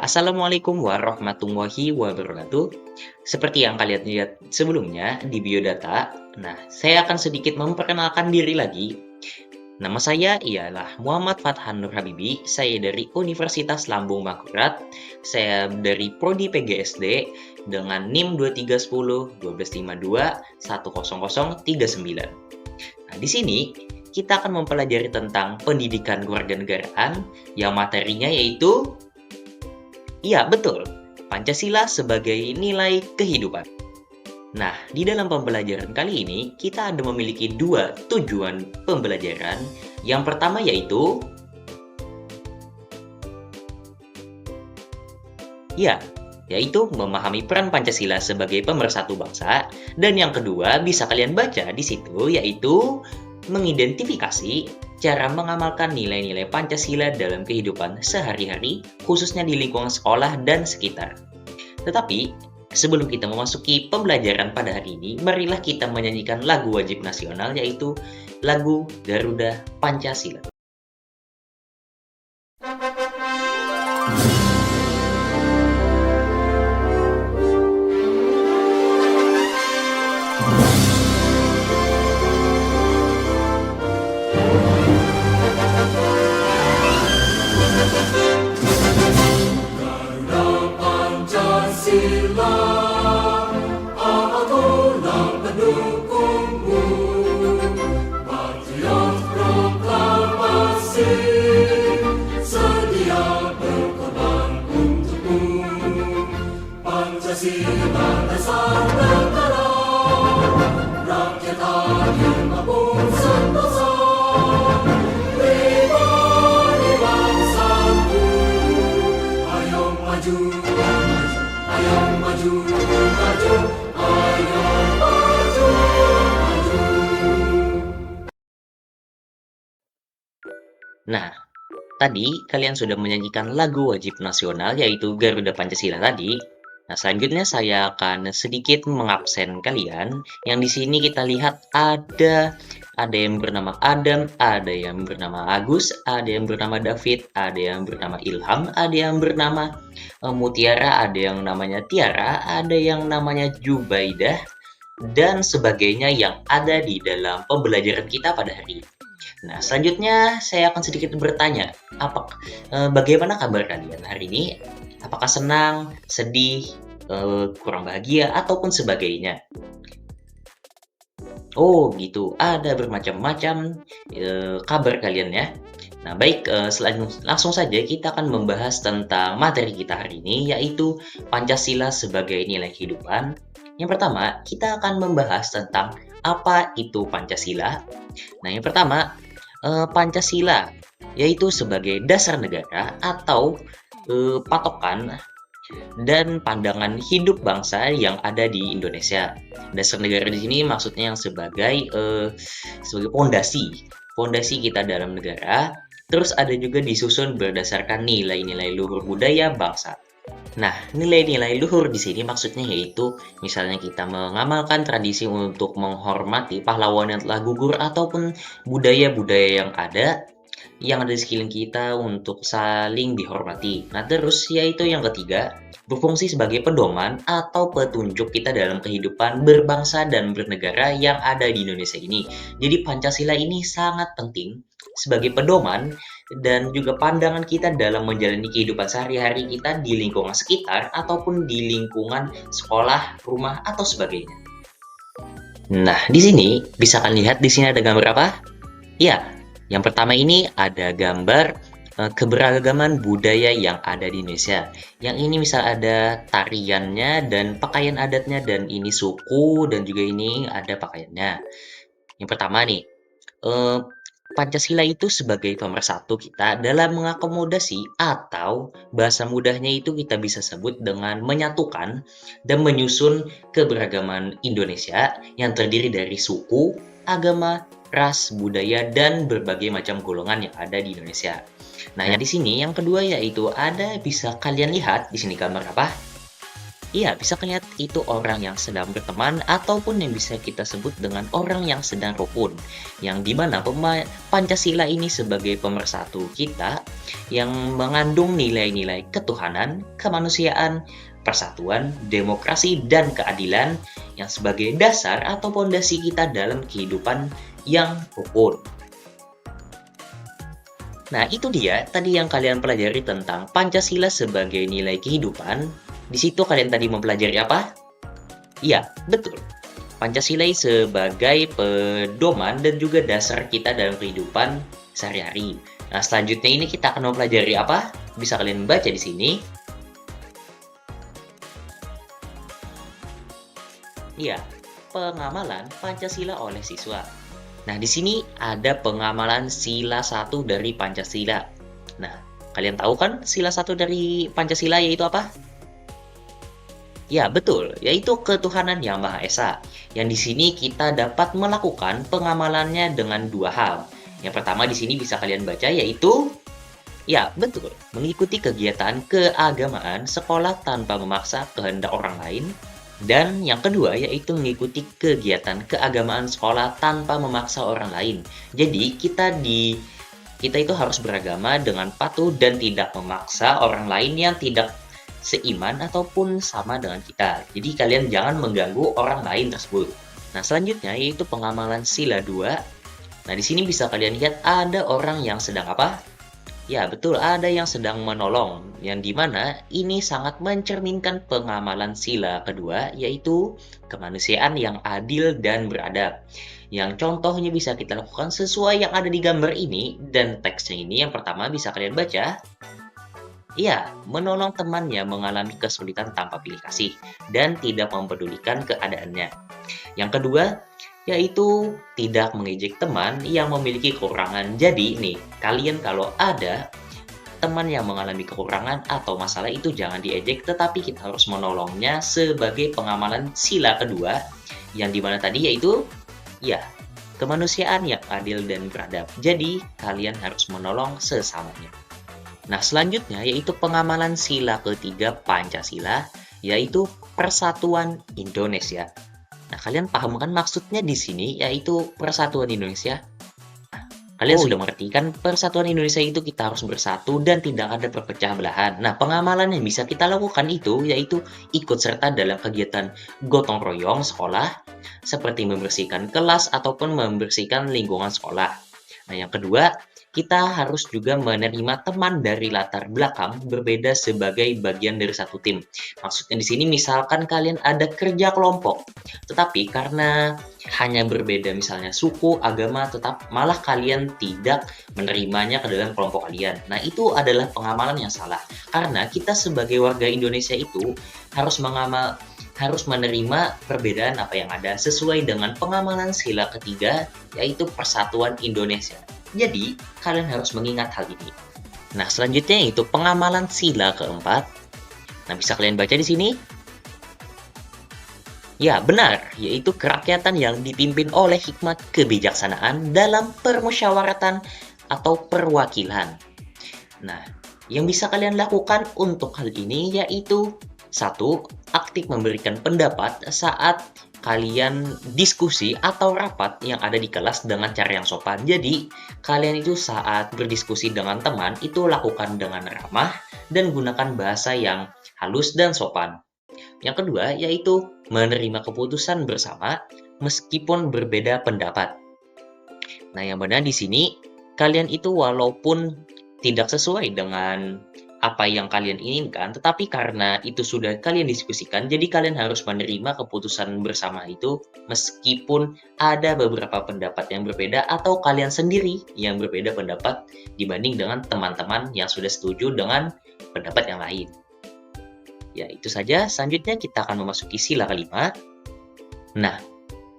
Assalamualaikum warahmatullahi wabarakatuh. Seperti yang kalian lihat sebelumnya di biodata, saya akan sedikit memperkenalkan diri lagi. Nama saya ialah Muhammad Fathan Nur Habibi. Saya dari Universitas Lambung Mangkurat. Saya dari Prodi PGSD dengan NIM 2310 1252 10039. Di sini kita akan mempelajari tentang pendidikan kewarganegaraan yang materinya yaitu iya, betul. Pancasila sebagai nilai kehidupan. Di dalam pembelajaran kali ini, kita ada memiliki dua tujuan pembelajaran. Yang pertama yaitu memahami peran Pancasila sebagai pemersatu bangsa. Dan yang kedua, bisa kalian baca di situ, yaitu mengidentifikasi cara mengamalkan nilai-nilai Pancasila dalam kehidupan sehari-hari, khususnya di lingkungan sekolah dan sekitar. Tetapi, sebelum kita memasuki pembelajaran pada hari ini, marilah kita menyanyikan lagu wajib nasional, yaitu lagu Garuda Pancasila. Tadi kalian sudah menyanyikan lagu wajib nasional yaitu Garuda Pancasila tadi. Selanjutnya saya akan sedikit mengabsen kalian. Yang di sini kita lihat ada yang bernama Adam, ada yang bernama Agus, ada yang bernama David, ada yang bernama Ilham, ada yang bernama Mutiara, ada yang namanya Tiara, ada yang namanya Jubaidah, dan sebagainya yang ada di dalam pembelajaran kita pada hari ini. Selanjutnya saya akan sedikit bertanya, bagaimana kabar kalian hari ini? Apakah senang, sedih, kurang bahagia, ataupun sebagainya? Oh gitu, ada bermacam-macam kabar kalian ya. Baik, langsung saja kita akan membahas tentang materi kita hari ini, yaitu Pancasila sebagai nilai kehidupan. Yang pertama, kita akan membahas tentang apa itu Pancasila. Yang pertama, Pancasila, yaitu sebagai dasar negara atau patokan dan pandangan hidup bangsa yang ada di Indonesia. Dasar negara di sini maksudnya yang sebagai fondasi kita dalam negara. Terus ada juga disusun berdasarkan nilai-nilai luhur budaya bangsa. Nilai-nilai luhur di sini maksudnya yaitu misalnya kita mengamalkan tradisi untuk menghormati pahlawan yang telah gugur ataupun budaya-budaya yang ada di sekeliling kita untuk saling dihormati. Terus yaitu yang ketiga, berfungsi sebagai pedoman atau petunjuk kita dalam kehidupan berbangsa dan bernegara yang ada di Indonesia ini. Jadi Pancasila ini sangat penting sebagai pedoman dan juga pandangan kita dalam menjalani kehidupan sehari-hari kita di lingkungan sekitar ataupun di lingkungan sekolah, rumah, atau sebagainya. Di sini bisa kalian lihat di sini ada gambar apa? Ya, yang pertama ini ada gambar keberagaman budaya yang ada di Indonesia. Yang ini misal ada tariannya dan pakaian adatnya, dan ini suku dan juga ini ada pakaiannya. Yang pertama nih, Pancasila itu sebagai pemersatu kita dalam mengakomodasi atau bahasa mudahnya itu kita bisa sebut dengan menyatukan dan menyusun keberagaman Indonesia yang terdiri dari suku, agama, ras, budaya, dan berbagai macam golongan yang ada di Indonesia. Di sini yang kedua yaitu bisa kalian lihat di sini gambar apa? Iya, bisa lihat itu orang yang sedang berteman ataupun yang bisa kita sebut dengan orang yang sedang rukun. Yang dimana Pancasila ini sebagai pemersatu kita yang mengandung nilai-nilai ketuhanan, kemanusiaan, persatuan, demokrasi, dan keadilan yang sebagai dasar atau pondasi kita dalam kehidupan yang rukun. Nah, itu dia tadi yang kalian pelajari tentang Pancasila sebagai nilai kehidupan. Di situ kalian tadi mempelajari apa? Iya, betul. Pancasila sebagai pedoman dan juga dasar kita dalam kehidupan sehari-hari. Nah, selanjutnya ini kita akan mempelajari apa? Bisa kalian baca di sini. Iya, pengamalan Pancasila oleh siswa. Nah, di sini ada pengamalan sila 1 dari Pancasila. Nah, kalian tahu kan sila 1 dari Pancasila yaitu apa? Ya, betul, yaitu ketuhanan yang Maha Esa. Yang di sini kita dapat melakukan pengamalannya dengan dua hal. Yang pertama di sini bisa kalian baca yaitu ya, betul, mengikuti kegiatan keagamaan sekolah tanpa memaksa kehendak orang lain. Dan yang kedua yaitu mengikuti kegiatan keagamaan sekolah tanpa memaksa orang lain. Jadi kita itu harus beragama dengan patuh dan tidak memaksa orang lain yang tidak seiman ataupun sama dengan kita. Jadi kalian jangan mengganggu orang lain tersebut. Nah, selanjutnya yaitu pengamalan sila 2. Nah, di sini bisa kalian lihat ada orang yang sedang apa? Ya, betul, ada yang sedang menolong, yang dimana ini sangat mencerminkan pengamalan sila kedua, yaitu kemanusiaan yang adil dan beradab. Yang contohnya bisa kita lakukan sesuai yang ada di gambar ini, dan teksnya ini yang pertama bisa kalian baca. Iya, menolong temannya mengalami kesulitan tanpa pilih kasih, dan tidak mempedulikan keadaannya. Yang kedua, yaitu tidak mengejek teman yang memiliki kekurangan. Jadi nih, kalian kalau ada teman yang mengalami kekurangan atau masalah itu jangan diejek, tetapi kita harus menolongnya sebagai pengamalan sila kedua, yang dimana tadi yaitu, ya, kemanusiaan yang adil dan beradab. Jadi, kalian harus menolong sesamanya. Nah, selanjutnya yaitu pengamalan sila ketiga Pancasila, yaitu Persatuan Indonesia. Nah, kalian paham kan maksudnya di sini yaitu Persatuan Indonesia? Kalian sudah mengerti kan Persatuan Indonesia itu kita harus bersatu dan tidak ada perpecah belahan. Nah, pengamalan yang bisa kita lakukan itu yaitu ikut serta dalam kegiatan gotong royong sekolah seperti membersihkan kelas ataupun membersihkan lingkungan sekolah. Nah, yang kedua, kita harus juga menerima teman dari latar belakang berbeda sebagai bagian dari satu tim. Maksudnya di sini misalkan kalian ada kerja kelompok, tetapi karena hanya berbeda misalnya suku, agama, tetap malah kalian tidak menerimanya ke dalam kelompok kalian. Nah, itu adalah pengamalan yang salah. Karena kita sebagai warga Indonesia itu harus menerima perbedaan apa yang ada sesuai dengan pengamalan sila ketiga, yaitu Persatuan Indonesia. Jadi, kalian harus mengingat hal ini. Nah, selanjutnya yaitu pengamalan sila keempat. Nah, bisa kalian baca di sini? Ya, benar, yaitu kerakyatan yang dipimpin oleh hikmat kebijaksanaan dalam permusyawaratan atau perwakilan. Nah, yang bisa kalian lakukan untuk hal ini yaitu satu, aktif memberikan pendapat saat kalian diskusi atau rapat yang ada di kelas dengan cara yang sopan. Jadi, kalian itu saat berdiskusi dengan teman itu lakukan dengan ramah dan gunakan bahasa yang halus dan sopan. Yang kedua, yaitu menerima keputusan bersama meskipun berbeda pendapat. Nah, yang benar di sini, kalian itu walaupun tidak sesuai dengan apa yang kalian inginkan, tetapi karena itu sudah kalian diskusikan, jadi kalian harus menerima keputusan bersama itu meskipun ada beberapa pendapat yang berbeda atau kalian sendiri yang berbeda pendapat dibanding dengan teman-teman yang sudah setuju dengan pendapat yang lain. Ya, itu saja. Selanjutnya kita akan memasuki sila kelima. Nah,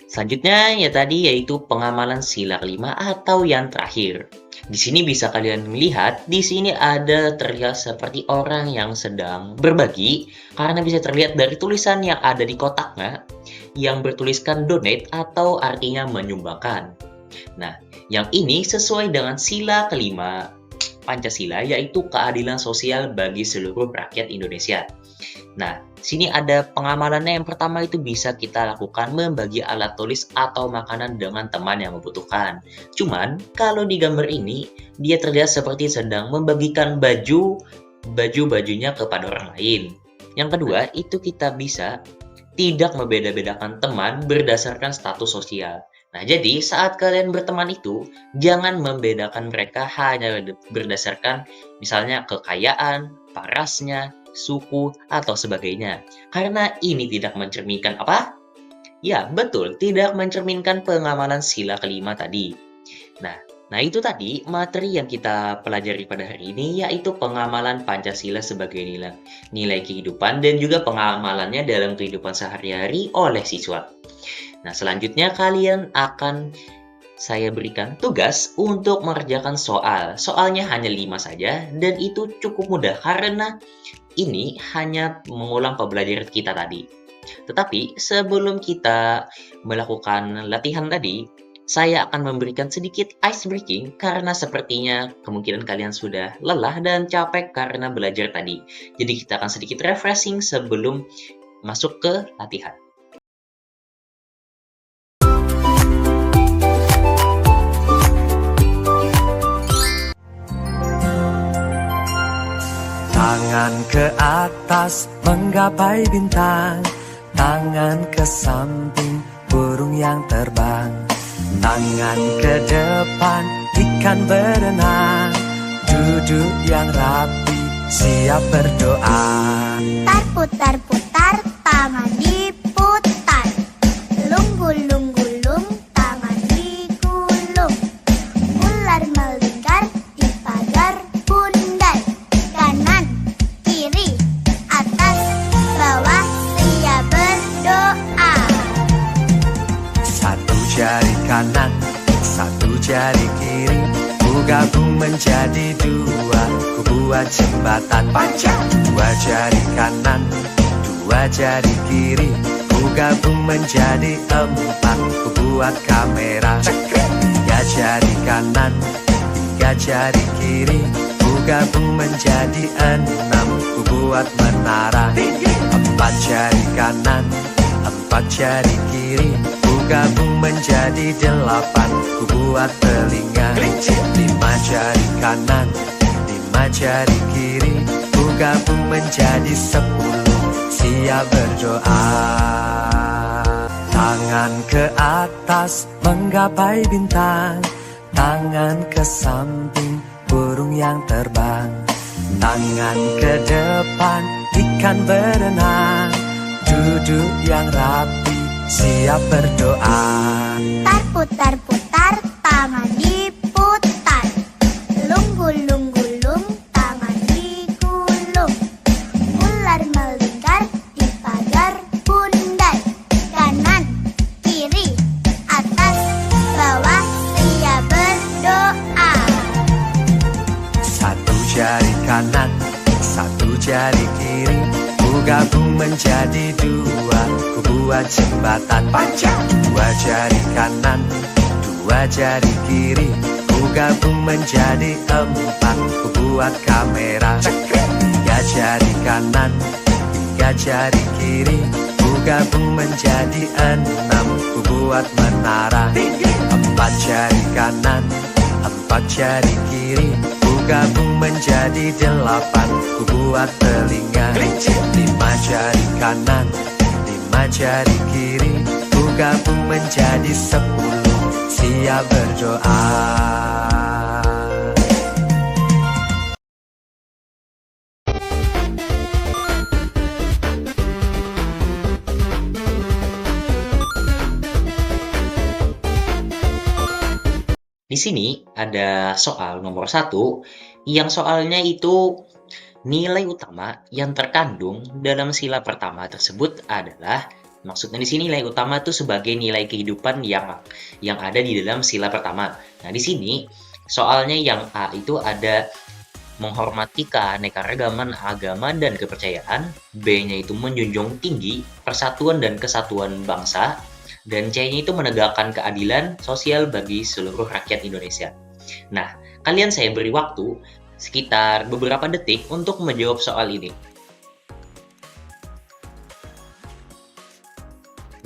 selanjutnya ya tadi yaitu pengamalan sila kelima atau yang terakhir. Di sini bisa kalian melihat, di sini ada terlihat seperti orang yang sedang berbagi, karena bisa terlihat dari tulisan yang ada di kotaknya, yang bertuliskan donate atau artinya menyumbangkan. Nah, yang ini sesuai dengan sila kelima Pancasila, yaitu keadilan sosial bagi seluruh rakyat Indonesia. Nah, sini ada pengamalannya. Yang pertama itu bisa kita lakukan membagi alat tulis atau makanan dengan teman yang membutuhkan. Cuman, kalau di gambar ini, dia terlihat seperti sedang membagikan baju-bajunya kepada orang lain. Yang kedua, itu kita bisa tidak membeda-bedakan teman berdasarkan status sosial. Nah, jadi saat kalian berteman itu, jangan membedakan mereka hanya berdasarkan misalnya kekayaan, parasnya, suku, atau sebagainya. Karena ini tidak mencerminkan apa? Ya, betul, tidak mencerminkan pengamalan sila kelima tadi. Nah, itu tadi materi yang kita pelajari pada hari ini, yaitu pengamalan Pancasila sebagai nilai kehidupan dan juga pengamalannya dalam kehidupan sehari-hari oleh siswa. Nah, selanjutnya saya berikan tugas untuk mengerjakan soal. Soalnya hanya 5 saja dan itu cukup mudah karena ini hanya mengulang pembelajaran kita tadi. Tetapi sebelum kita melakukan latihan tadi, saya akan memberikan sedikit ice breaking karena sepertinya kemungkinan kalian sudah lelah dan capek karena belajar tadi. Jadi kita akan sedikit refreshing sebelum masuk ke latihan. Tangan ke atas menggapai bintang, tangan ke samping burung yang terbang, tangan ke depan ikan berenang, duduk yang rapi siap berdoa. Putar-putar, tangan diputar. Lunggul-lunggulung, tangan digulung. Ular melingkar di pagar bundar. Kanan, kiri, atas, bawah, siap berdoa. Satu jari kanan, satu jari kiri, ku gabung menjadi dua, ku buat jembatan panjang. Dua jari kanan, dua jari kiri, ku gabung menjadi empat, ku buat kamera. Tiga jari kanan, tiga jari kiri, ku gabung menjadi enam, ku buat menara. Empat jari kanan, empat jari kiri, ku gabung menjadi delapan, ku buat telinga. Lima jari kanan, lima jari kiri, ku gabung menjadi 10, siap berdoa. Tangan ke atas menggapai bintang, tangan ke samping burung yang terbang, tangan ke depan ikan berenang, duduk yang rapi siap berdoa. Putar-putar, tangan diputar. Lunggul-lunggulung, tangan digulung. Ular melingkar di pagar bundar. Kanan, kiri, atas, bawah, siap berdoa. Satu jari kanan, satu jari kiri, ku gabung menjadi dua, ku buat jembatan panjang. Dua jari kanan, dua jari kiri, ku gabung menjadi empat, ku buat kamera. Tiga jari kanan, tiga jari kiri, ku gabung menjadi enam, ku buat menara. Empat jari kanan, empat jari kiri, ku gabung menjadi delapan, ku buat telinga. Lima jari kanan, lima jari kiri, ku gabung menjadi 10, siap berdoa. Di sini ada soal nomor 1, yang soalnya itu nilai utama yang terkandung dalam sila pertama tersebut adalah, maksudnya di sini nilai utama itu sebagai nilai kehidupan yang ada di dalam sila pertama. Nah, di sini soalnya yang A itu ada menghormati keanekaragaman agama dan kepercayaan, B-nya itu menjunjung tinggi persatuan dan kesatuan bangsa, dan C-nya itu menegakkan keadilan sosial bagi seluruh rakyat Indonesia. Nah, kalian saya beri waktu sekitar beberapa detik untuk menjawab soal ini.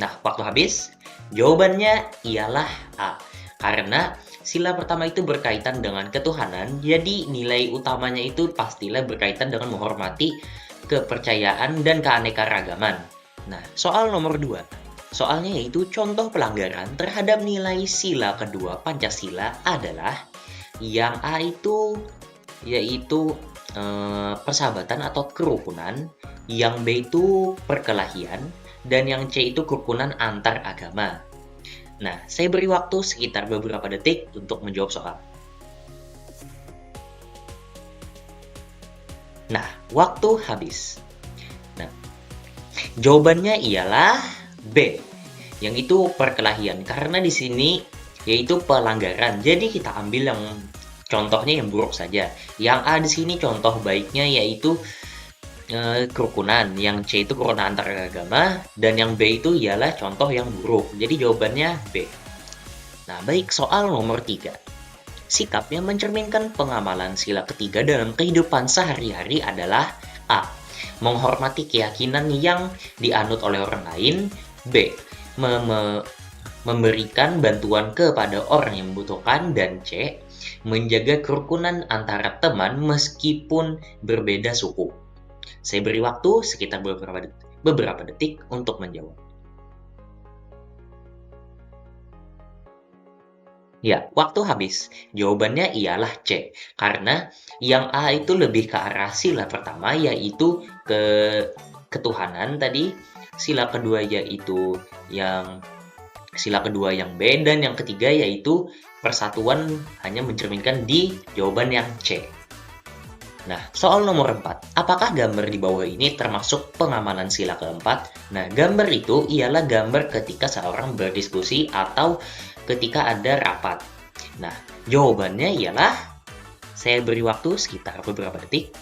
Nah, waktu habis. Jawabannya ialah A. Karena sila pertama itu berkaitan dengan ketuhanan, jadi nilai utamanya itu pastilah berkaitan dengan menghormati kepercayaan dan keanekaragaman. Nah, soal nomor 2. Soalnya yaitu contoh pelanggaran terhadap nilai sila kedua Pancasila adalah yang A itu yaitu persahabatan atau kerukunan, yang B itu perkelahian, dan yang C itu kerukunan antar agama. Nah, saya beri waktu sekitar beberapa detik untuk menjawab soal. Nah, waktu habis. Nah, jawabannya ialah B, yang itu perkelahian. Karena di sini yaitu pelanggaran. Jadi kita ambil yang contohnya yang buruk saja. Yang A di sini contoh baiknya yaitu kerukunan, yang C itu kerukunan antar agama, dan yang B itu ialah contoh yang buruk. Jadi jawabannya B. Nah, baik, soal nomor 3. Sikap yang mencerminkan pengamalan sila ketiga dalam kehidupan sehari-hari adalah A. Menghormati keyakinan yang dianut oleh orang lain. B. Memberikan bantuan kepada orang yang membutuhkan. Dan C. Menjaga kerukunan antara teman meskipun berbeda suku. Saya beri waktu sekitar beberapa detik untuk menjawab. Ya, waktu habis. Jawabannya ialah C. Karena yang A itu lebih ke arah sila pertama, yaitu ketuhanan tadi. Sila kedua yang B, dan yang ketiga yaitu persatuan hanya mencerminkan di jawaban yang C. Nah, soal nomor 4. Apakah gambar di bawah ini termasuk pengamalan sila keempat? Nah, gambar itu ialah gambar ketika seorang berdiskusi atau ketika ada rapat. Nah, jawabannya ialah, saya beri waktu sekitar beberapa detik.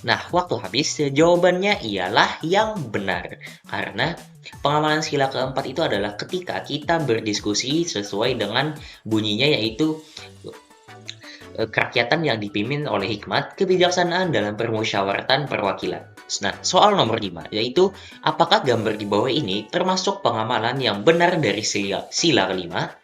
Nah, waktu habis, jawabannya ialah yang benar. Karena pengamalan sila keempat itu adalah ketika kita berdiskusi sesuai dengan bunyinya, yaitu kerakyatan yang dipimpin oleh hikmat, kebijaksanaan dalam permusyawaratan perwakilan. Nah, soal nomor 5, yaitu apakah gambar di bawah ini termasuk pengamalan yang benar dari sila kelima?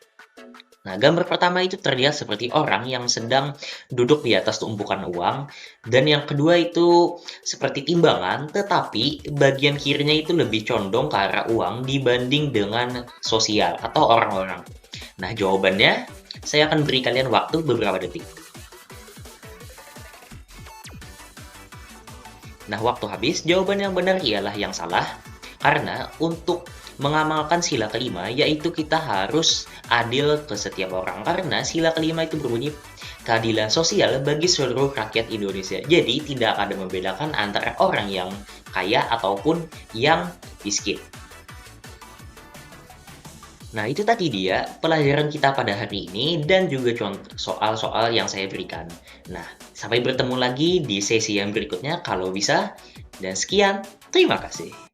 Nah, gambar pertama itu terlihat seperti orang yang sedang duduk di atas tumpukan uang, dan yang kedua itu seperti timbangan, tetapi bagian kirinya itu lebih condong ke arah uang dibanding dengan sosial atau orang-orang. Nah, jawabannya, saya akan beri kalian waktu beberapa detik. Nah, waktu habis. Jawaban yang benar ialah yang salah, karena untuk mengamalkan sila kelima, yaitu kita harus adil ke setiap orang. Karena sila kelima itu berbunyi keadilan sosial bagi seluruh rakyat Indonesia. Jadi tidak ada membedakan antara orang yang kaya ataupun yang miskin. Nah, itu tadi dia pelajaran kita pada hari ini dan juga contoh soal-soal yang saya berikan. Nah, sampai bertemu lagi di sesi yang berikutnya kalau bisa. Dan sekian, terima kasih.